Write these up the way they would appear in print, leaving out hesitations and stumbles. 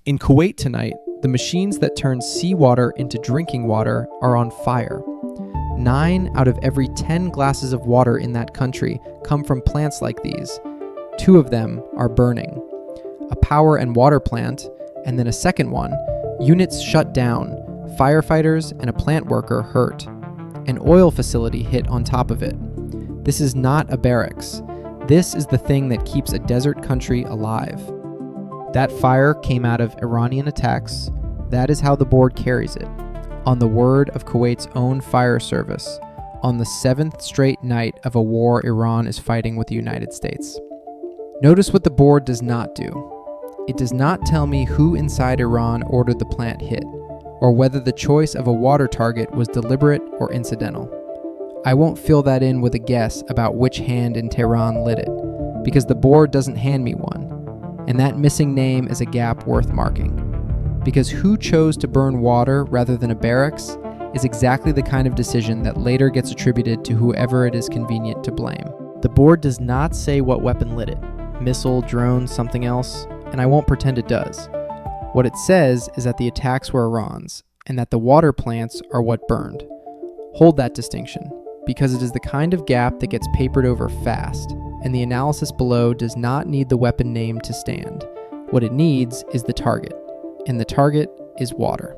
In Kuwait tonight, the machines that turn seawater into drinking water are on fire. 9 out of every 10 glasses of water in that country come from plants like these. 2 of them are burning. A power and water plant, and then a second one, units shut down, firefighters and a plant worker hurt. An oil facility hit on top of it. This is not a barracks. This is the thing that keeps a desert country alive. That fire came out of Iranian attacks. That is how the board carries it. On the word of Kuwait's own fire service, on the 7th straight night of a war Iran is fighting with the United States. Notice what the board does not do. It does not tell me who inside Iran ordered the plant hit, or whether the choice of a water target was deliberate or incidental. I won't fill that in with a guess about which hand in Tehran lit it, because the board doesn't hand me one. And that missing name is a gap worth marking. Because who chose to burn water rather than a barracks is exactly the kind of decision that later gets attributed to whoever it is convenient to blame. The board does not say what weapon lit it, missile, drone, something else, and I won't pretend it does. What it says is that the attacks were Iran's, and that the water plants are what burned. Hold that distinction, because it is the kind of gap that gets papered over fast, and the analysis below does not need the weapon name to stand. What it needs is the target, and the target is water.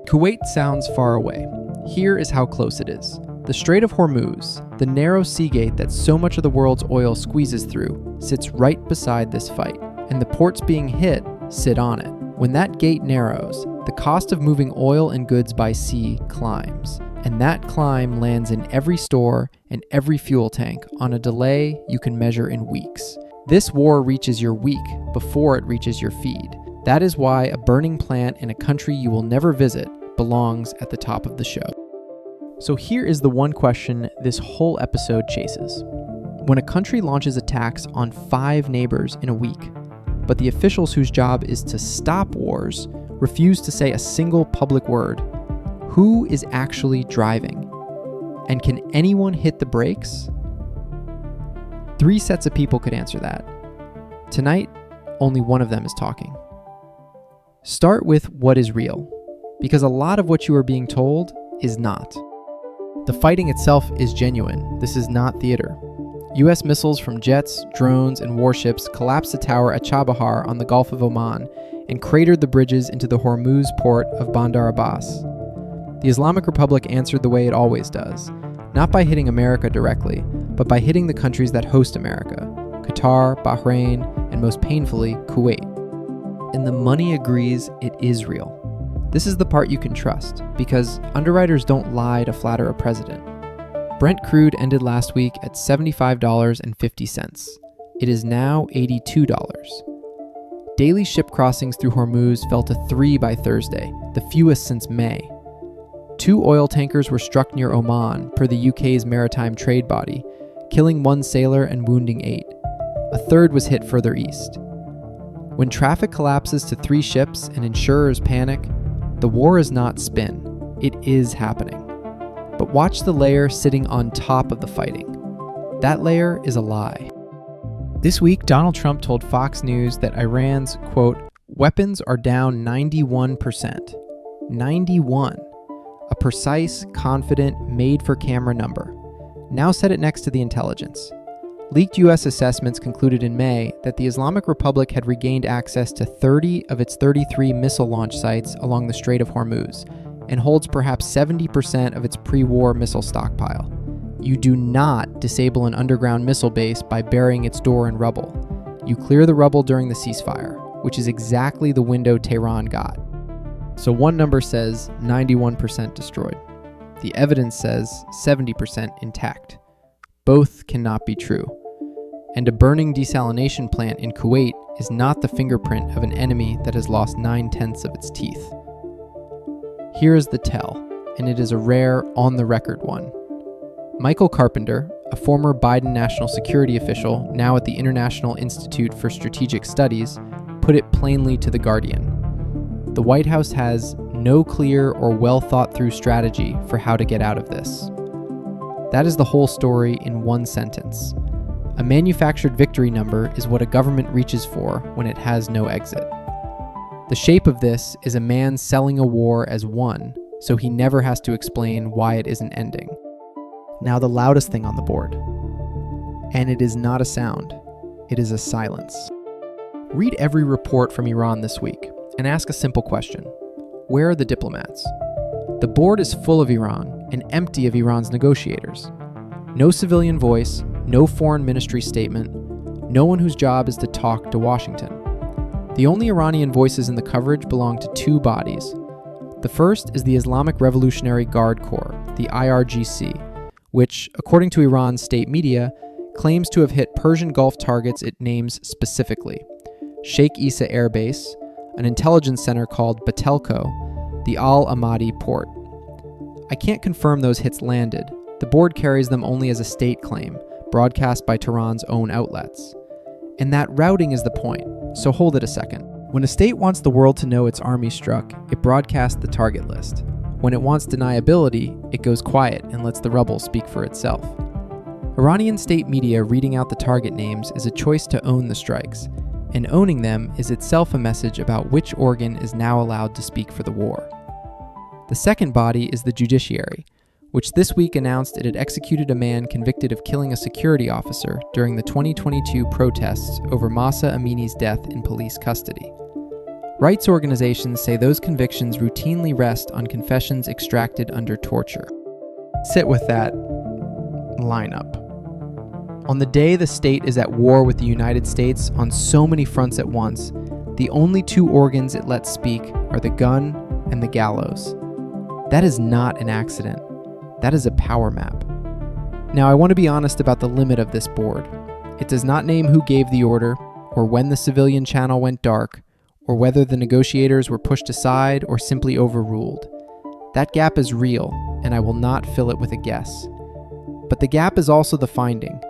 Kuwait sounds far away. Here is how close it is. The Strait of Hormuz, the narrow sea gate that so much of the world's oil squeezes through, sits right beside this fight, and the ports being hit sit on it. When that gate narrows, the cost of moving oil and goods by sea climbs, and that climb lands in every store and every fuel tank on a delay you can measure in weeks. This war reaches your week before it reaches your feed. That is why a burning plant in a country you will never visit belongs at the top of the show. So here is the one question this whole episode chases. When a country launches attacks on 5 neighbors in a week, but the officials whose job is to stop wars refuse to say a single public word, who is actually driving? And can anyone hit the brakes? 3 sets of people could answer that. Tonight, only one of them is talking. Start with what is real, because a lot of what you are being told is not. The fighting itself is genuine. This is not theater. US missiles from jets, drones, and warships collapsed the tower at Chabahar on the Gulf of Oman and cratered the bridges into the Hormuz port of Bandar Abbas. The Islamic Republic answered the way it always does, not by hitting America directly, but by hitting the countries that host America, Qatar, Bahrain, and most painfully, Kuwait. And the money agrees it is real. This is the part you can trust, because underwriters don't lie to flatter a president. Brent crude ended last week at $75.50. It is now $82. Daily ship crossings through Hormuz fell to 3 by Thursday, the fewest since May. 2 oil tankers were struck near Oman, per the UK's maritime trade body, killing 1 sailor and wounding 8. A third was hit further east. When traffic collapses to 3 ships and insurers panic, the war is not spin. It is happening. But watch the layer sitting on top of the fighting. That layer is a lie. This week, Donald Trump told Fox News that Iran's, quote, weapons are down 91%. 91. A precise, confident, made-for-camera number. Now set it next to the intelligence. Leaked U.S. assessments concluded in May that the Islamic Republic had regained access to 30 of its 33 missile launch sites along the Strait of Hormuz and holds perhaps 70% of its pre-war missile stockpile. You do not disable an underground missile base by burying its door in rubble. You clear the rubble during the ceasefire, which is exactly the window Tehran got. So one number says 91% destroyed. The evidence says 70% intact. Both cannot be true. And a burning desalination plant in Kuwait is not the fingerprint of an enemy that has lost 9/10 of its teeth. Here is the tell, and it is a rare, on-the-record one. Michael Carpenter, a former Biden national security official now at the International Institute for Strategic Studies, put it plainly to The Guardian. The White House has no clear or well-thought-through strategy for how to get out of this. That is the whole story in one sentence. A manufactured victory number is what a government reaches for when it has no exit. The shape of this is a man selling a war as won, so he never has to explain why it isn't ending. Now the loudest thing on the board. And it is not a sound, it is a silence. Read every report from Iran this week and ask a simple question. Where are the diplomats? The board is full of Iran and empty of Iran's negotiators. No civilian voice, no foreign ministry statement, no one whose job is to talk to Washington. The only Iranian voices in the coverage belong to two bodies. The first is the Islamic Revolutionary Guard Corps, the IRGC, which, according to Iran's state media, claims to have hit Persian Gulf targets it names specifically: Sheikh Issa Air Base, an intelligence center called Batelco, the Al Amadi port. I can't confirm those hits landed. The board carries them only as a state claim, broadcast by Tehran's own outlets. And that routing is the point, so hold it a second. When a state wants the world to know its army struck, it broadcasts the target list. When it wants deniability, it goes quiet and lets the rubble speak for itself. Iranian state media reading out the target names is a choice to own the strikes, and owning them is itself a message about which organ is now allowed to speak for the war. The second body is the judiciary, which this week announced it had executed a man convicted of killing a security officer during the 2022 protests over Mahsa Amini's death in police custody. Rights organizations say those convictions routinely rest on confessions extracted under torture. Sit with that lineup. On the day the state is at war with the United States on so many fronts at once, the only two organs it lets speak are the gun and the gallows. That is not an accident. That is a power map. Now, I want to be honest about the limit of this board. It does not name who gave the order, or when the civilian channel went dark, or whether the negotiators were pushed aside or simply overruled. That gap is real, and I will not fill it with a guess. But the gap is also the finding.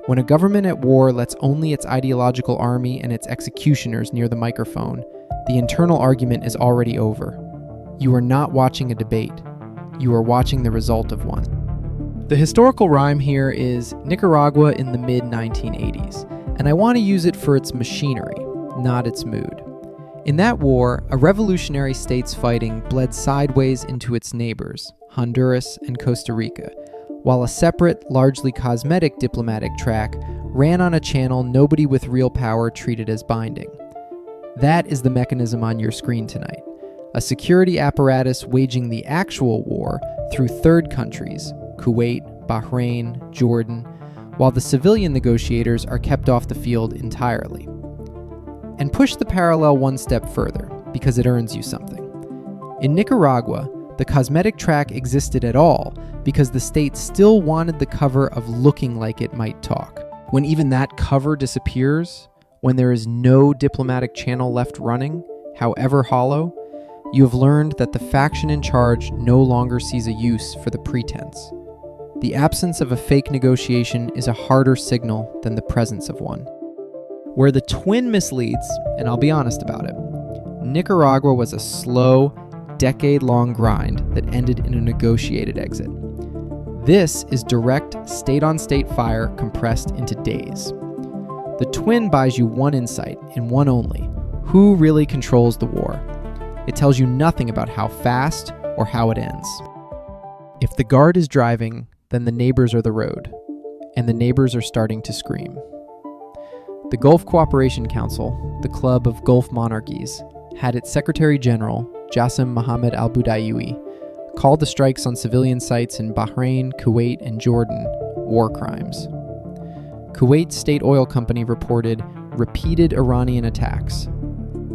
When a government at war lets only its ideological army and its executioners near the microphone, the internal argument is already over. You are not watching a debate. You are watching the result of one. The historical rhyme here is Nicaragua in the mid-1980s, and I want to use it for its machinery, not its mood. In that war, a revolutionary state's fighting bled sideways into its neighbors, Honduras and Costa Rica, while a separate, largely cosmetic diplomatic track ran on a channel nobody with real power treated as binding. That is the mechanism on your screen tonight. A security apparatus waging the actual war through third countries, Kuwait, Bahrain, Jordan, while the civilian negotiators are kept off the field entirely. And push the parallel one step further, because it earns you something. In Nicaragua, the cosmetic track existed at all because the state still wanted the cover of looking like it might talk. When even that cover disappears, when there is no diplomatic channel left running, however hollow, you have learned that the faction in charge no longer sees a use for the pretense. The absence of a fake negotiation is a harder signal than the presence of one. Where the twin misleads, and I'll be honest about it, Nicaragua was a slow, decade-long grind that ended in a negotiated exit. This is direct state-on-state fire compressed into days. The twin buys you one insight, and one only: who really controls the war. It tells you nothing about how fast or how it ends. If the guard is driving, then the neighbors are the road, and the neighbors are starting to scream. The Gulf Cooperation Council, the club of Gulf monarchies, had its Secretary General, Jassim Mohammed al-Budayui, called the strikes on civilian sites in Bahrain, Kuwait, and Jordan war crimes. Kuwait State Oil Company reported repeated Iranian attacks.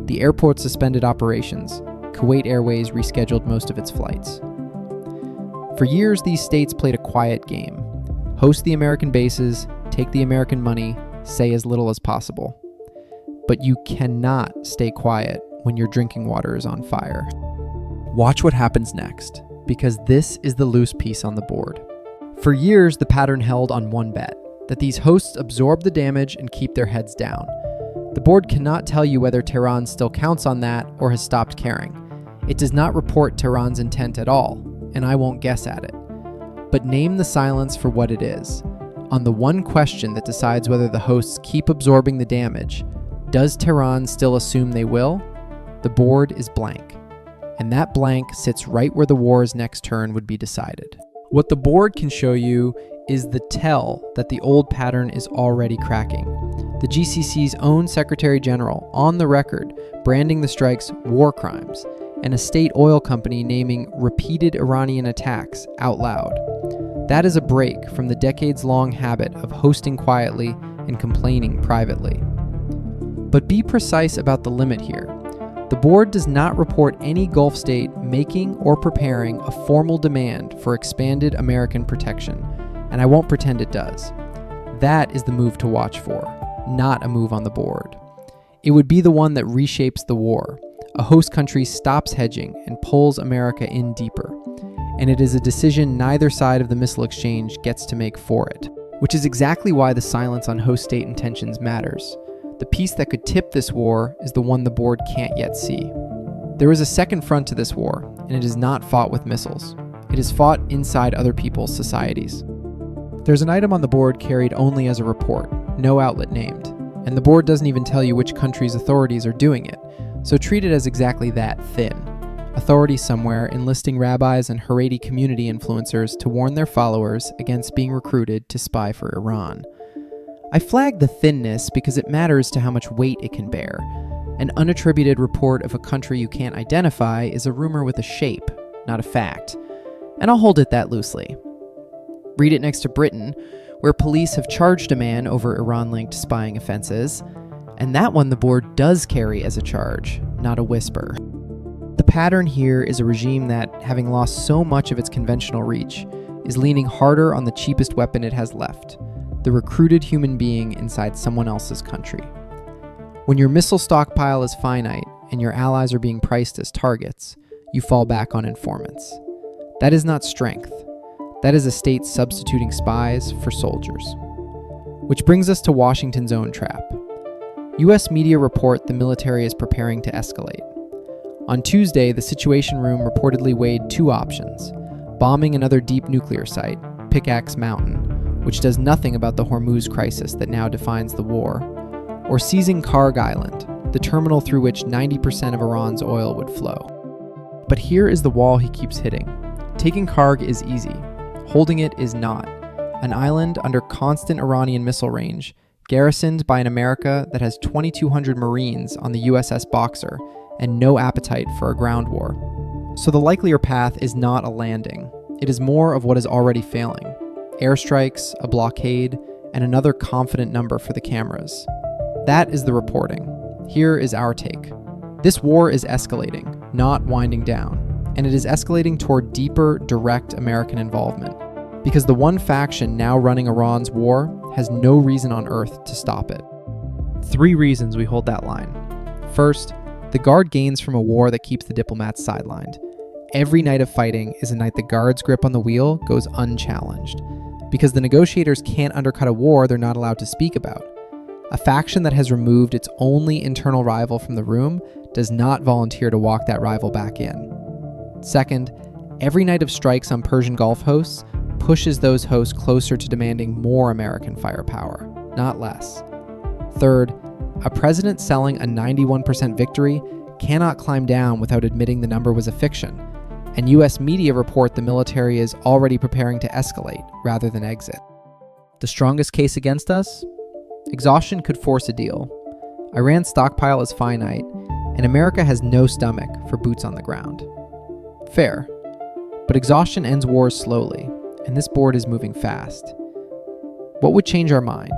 The airport suspended operations. Kuwait Airways rescheduled most of its flights. For years, these states played a quiet game. Host the American bases, take the American money, say as little as possible. But you cannot stay quiet when your drinking water is on fire. Watch what happens next, because this is the loose piece on the board. For years, the pattern held on one bet, that these hosts absorb the damage and keep their heads down. The board cannot tell you whether Tehran still counts on that or has stopped caring. It does not report Tehran's intent at all, and I won't guess at it. But name the silence for what it is. On the one question that decides whether the hosts keep absorbing the damage, does Tehran still assume they will? The board is blank. And that blank sits right where the war's next turn would be decided. What the board can show you is the tell that the old pattern is already cracking. The GCC's own Secretary General, on the record, branding the strikes war crimes, and a state oil company naming repeated Iranian attacks out loud. That is a break from the decades-long habit of hosting quietly and complaining privately. But be precise about the limit here. The board does not report any Gulf state making or preparing a formal demand for expanded American protection, and I won't pretend it does. That is the move to watch for, not a move on the board. It would be the one that reshapes the war. A host country stops hedging and pulls America in deeper, and it is a decision neither side of the missile exchange gets to make for it, which is exactly why the silence on host state intentions matters. The piece that could tip this war is the one the board can't yet see. There is a second front to this war, and it is not fought with missiles. It is fought inside other people's societies. There's an item on the board carried only as a report, no outlet named, and the board doesn't even tell you which country's authorities are doing it, so treat it as exactly that, thin. Authorities somewhere enlisting rabbis and Haredi community influencers to warn their followers against being recruited to spy for Iran. I flag the thinness because it matters to how much weight it can bear. An unattributed report of a country you can't identify is a rumor with a shape, not a fact. And I'll hold it that loosely. Read it next to Britain, where police have charged a man over Iran-linked spying offenses, and that one the board does carry as a charge, not a whisper. The pattern here is a regime that, having lost so much of its conventional reach, is leaning harder on the cheapest weapon it has left, the recruited human being inside someone else's country. When your missile stockpile is finite and your allies are being priced as targets, you fall back on informants. That is not strength. That is a state substituting spies for soldiers. Which brings us to Washington's own trap. U.S. media report the military is preparing to escalate. On Tuesday, the Situation Room reportedly weighed two options: bombing another deep nuclear site, Pickaxe Mountain, which does nothing about the Hormuz crisis that now defines the war, or seizing Karg Island, the terminal through which 90% of Iran's oil would flow. But here is the wall he keeps hitting. Taking Karg is easy. Holding it is not. An island under constant Iranian missile range, garrisoned by an America that has 2,200 Marines on the USS Boxer and no appetite for a ground war. So the likelier path is not a landing. It is more of what is already failing. Airstrikes, a blockade, and another confident number for the cameras. That is the reporting. Here is our take. This war is escalating, not winding down, and it is escalating toward deeper, direct American involvement, because the one faction now running Iran's war has no reason on earth to stop it. 3 reasons we hold that line. First, the Guard gains from a war that keeps the diplomats sidelined. Every night of fighting is a night the Guard's grip on the wheel goes unchallenged, because the negotiators can't undercut a war they're not allowed to speak about. A faction that has removed its only internal rival from the room does not volunteer to walk that rival back in. Second, every night of strikes on Persian Gulf hosts pushes those hosts closer to demanding more American firepower, not less. Third, a president selling a 91% victory cannot climb down without admitting the number was a fiction, and US media report the military is already preparing to escalate rather than exit. The strongest case against us? Exhaustion could force a deal. Iran's stockpile is finite, and America has no stomach for boots on the ground. Fair. But exhaustion ends wars slowly, and this board is moving fast. What would change our mind?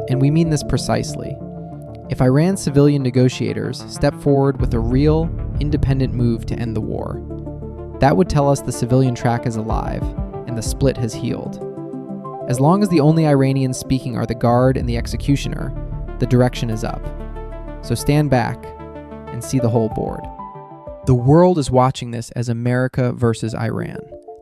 And we mean this precisely. If Iran's civilian negotiators step forward with a real, independent move to end the war, that would tell us the civilian track is alive and the split has healed. As long as the only Iranians speaking are the Guard and the executioner, the direction is up. So stand back and see the whole board. The world is watching this as America versus Iran.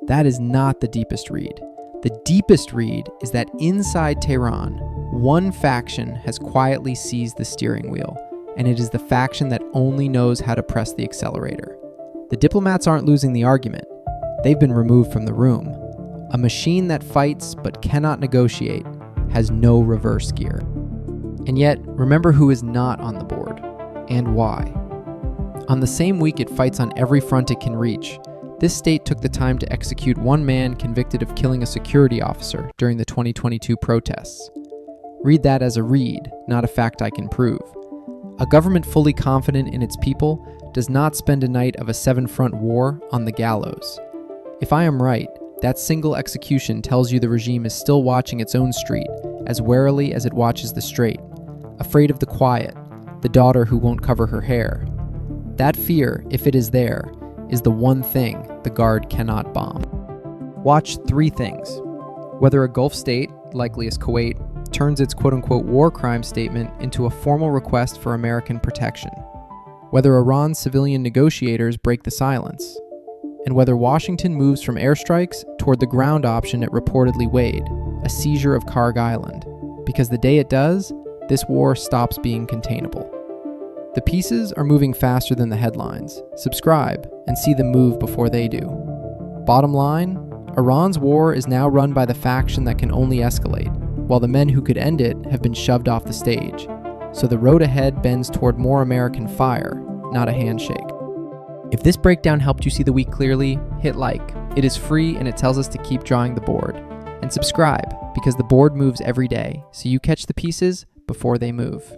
That is not the deepest read. The deepest read is that inside Tehran, one faction has quietly seized the steering wheel, and it is the faction that only knows how to press the accelerator. The diplomats aren't losing the argument. They've been removed from the room. A machine that fights but cannot negotiate has no reverse gear. And yet, remember who is not on the board, and why. On the same week it fights on every front it can reach, this state took the time to execute one man convicted of killing a security officer during the 2022 protests. Read that as a read, not a fact I can prove. A government fully confident in its people does not spend a night of a seven-front war on the gallows. If I am right, that single execution tells you the regime is still watching its own street as warily as it watches the straight, afraid of the quiet, the daughter who won't cover her hair. That fear, if it is there, is the one thing the Guard cannot bomb. Watch three things. Whether a Gulf state, likely as Kuwait, turns its quote-unquote war crime statement into a formal request for American protection. Whether Iran's civilian negotiators break the silence. And whether Washington moves from airstrikes toward the ground option it reportedly weighed, a seizure of Karg Island. Because the day it does, this war stops being containable. The pieces are moving faster than the headlines. Subscribe and see them move before they do. Bottom line, Iran's war is now run by the faction that can only escalate, while the men who could end it have been shoved off the stage. So the road ahead bends toward more American fire, not a handshake. If this breakdown helped you see the week clearly, hit like. It is free and it tells us to keep drawing the board. And subscribe, because the board moves every day, so you catch the pieces before they move.